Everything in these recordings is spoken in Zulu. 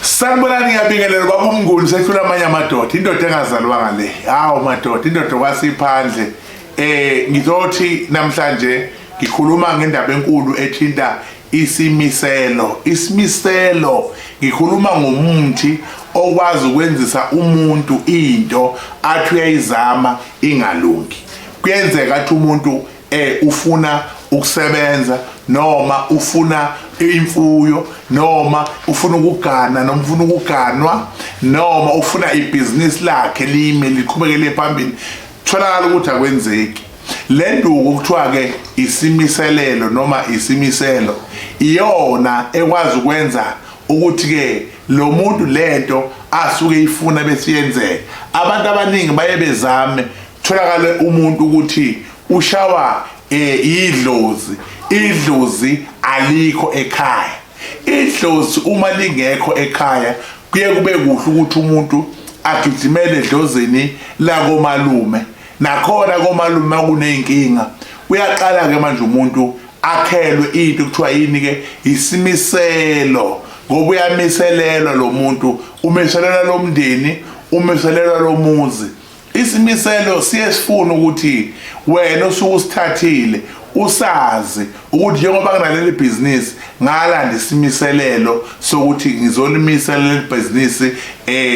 Sanibonani ngiyabingelela baba Mnguni sethula amanye amadoda indoda engazalwanga le hawo madoda indoda kwasiphandle ngizothi namhlanje ngikhuluma ngendaba enkulu ethinta Isimiselelo. Isimiselelo ngikhuluma ngomuthi okwazi ukwenzisa umuntu into athi uyayizama ingalungi. Kuyenzeka athi umuntu ufuna ukusebenza noma ufuna imfuyo noma ufuna ukugana noma ufuna ukuganwa noma ufuna ibhizinisi lakhe lime liqhubekele phambili tholakala ukuthi akwenzeki. Le nduku kuthiwa ke isimiselelo noma isimiselo iyona ekwazi ukwenza ukuthi ke lo muntu lento asuke ifuna besiyenzeke. Abantu abaningi baye bezame tholakala umuntu ukuthi ushawa idlozi alikho ekhaya. Idlozi uma lingekho ekhaya kuye kube kuhle ukuthi umuntu agijimele edlozini la komalume. Nakhona komalume kuneyinkinga uyaqala ke manje umuntu akhelwe into kuthiwa yini ke isimiselo, ngoba uyamiselelwa lo muntu, umiselelwa lo mndeni, umiselelwa lo muzi. Isimiselo siyesifuna ukuthi wena osukusithathile usazi ukuthi njengoba kunaleli business ngalanda isimiselelo sokuthi ngizolimisela leli business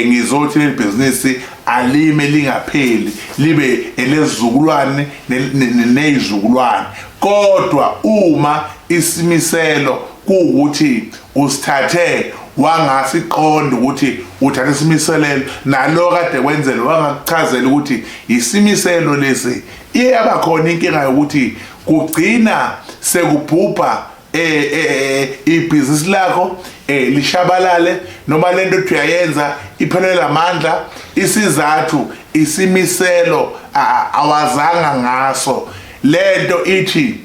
ngizothi leli business alime lingapheli libe elezizukulwane nezizukulwane. Kodwa uma isimiselo kuukuthi usithathe wangasiqonda ukuthi uthatha isimiselelo nalo kade kwenzela wangakuchazela ukuthi isimiselo lesi iyaba khona inkinga yokuthi kugcina sekubhubha ibhizinisi lakho lishabalale noma lento othi uyayenza iphelele amandla. Isizathu isimiselo awazanga ngaso. Lento ithi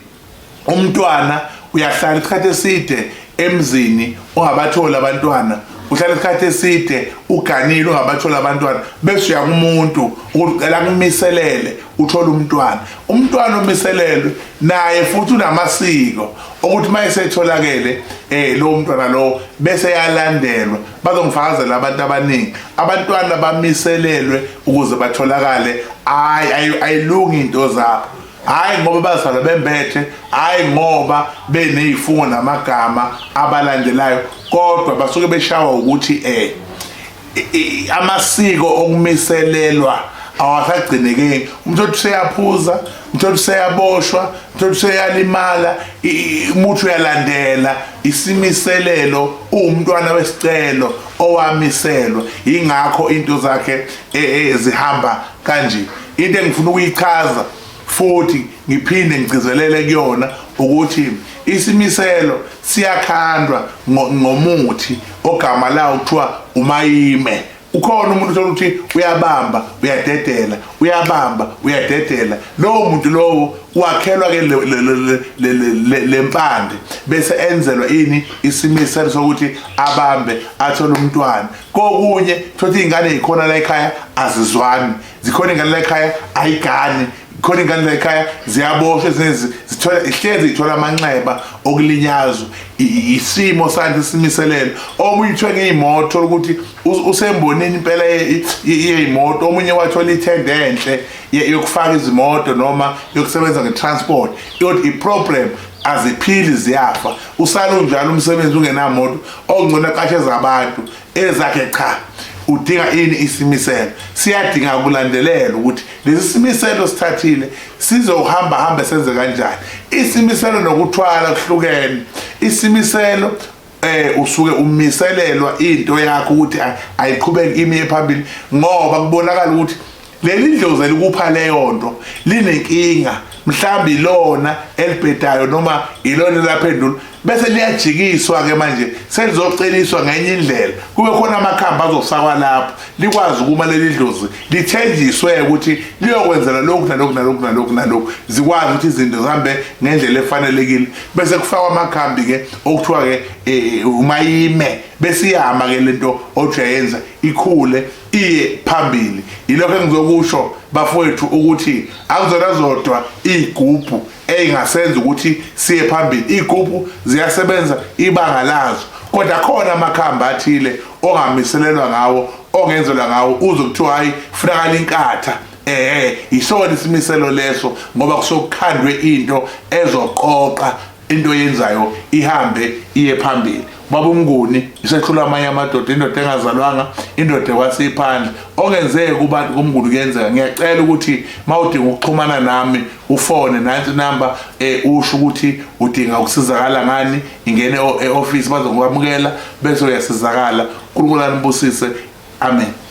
umntwana uyahlala isikhathi eside emzini ungabathola abantwana, uhlala isikhathi eside uganile ungabathola abantwana, bese uya kumuntu ucela kumiselele uthola umntwana. Umntwana omiselelwe naye futhi unamasiko ukuthi mayesetholakele lo mntwana lo bese yalandelwa. Bazongifakazela abantu abaningi abantwana bamiselelwe ukuze batholakale. Ayilungi into zabo, hayi ngoba bazalwa bembethe, hayi ngoba beneyifungo namagama abalandelayo, kodwa basuke beshawa ukuthi amasiko okumiselelwa awasagcinekeki. Umuntu useyaphuza, umuntu useyaboshwa, umuntu useyalimala, umuntu uyalandela isimiselelo. Umntwana wesicelo owamiselwa, ingakho into zakhe zihamba kanje. Into engifuna ukuyichaza futhi ngiphinde ngigcizelele kuyona ukuthi isimiselo siyakhandwa ngomuthi ogama lawo kuthiwa umayime. Ukhona umuntu ukuthi uyabamba uyadedela, uyabamba uyadedela. Lowo muntu lowo wakhelwa ke lempande bese enzelwa ini isimiselo sokuthi abambe athole umntwana. Kokunye thothi ingane ikhona la ekhaya azizwani, zikhona ingane la ekhaya ayigani, khona ingane la ekhaya ziyaboshwa, ihlezi ithola amanxeba okulinyazwa isimo santi isimiselelo. Omunye uthwe ngeyimoto ukuthi usembonini impela yeyimoto, omunye wathola ithende enhle yokufaka izimoto noma yokusebenza ngetransport, yokuthi iproblem aziphili ziyafa. Usala unjalo umsebenzi ungenamoto okungcona qashe zabantu ezakhe cha. Udinga ini isimiselo? Siyadinga ukulandelela ukuthi lesi simiselo sithathile sizohamba senze kanjani. Isimiselo nokuthwala kuhlukene. Isimiselo usuke umiselelwa into yakho ukuthi ayiqhubeke imiye phambili ngoba kubonakala ukuthi leli dlozi elikupha leyo nto linenkinga, mhlambi ilona elibhedayo noma ilona laphendula, bese liyajikiswa ke manje selizoceliswa ngenye indlela. Kube khona amakhamba azofakwa lapho likwazi ukuma leli dlozi lithenjiswe ukuthi liyokwenzela lokhu nalokhu nalokhu nalokhu nalokhu, zikwazi ukuthi izinto zihambe ngendlela efanelekile. Bese kufakwa amakhambi ke okuthiwa ke umayime, bese iyama ke lento othi uyayenza ikhule iye phambili. Yilokho engizokusho bafowethu ukuthi akuzona zodwa igubhu engasenza ukuthi siye phambili. Igubhu ziyasebenza ibanga lazo, kodwa khona amakhamba athile ongamiselelwa ngawo ongenzelwa ngawo uzokuthiwa hayi funakala inkatha isona isimiselo leso ngoba kusokukhandwe into ezoqoqa into yenzayo ihambe iye phambili. Baba Mnguni isehlula amanye amadoda, indoda engazalwanga, indoda kwasiphandle ongenzeke kubantu kuMnguni kuyenzeka. Ngiyacela ukuthi mawudinga ukuxhumana nami ufone nansi number usho ukuthi udinga ukusizakala ngani, ingene e-office bazokwamukela bese uyasizakala. uNkulunkulu anibusise. Amen.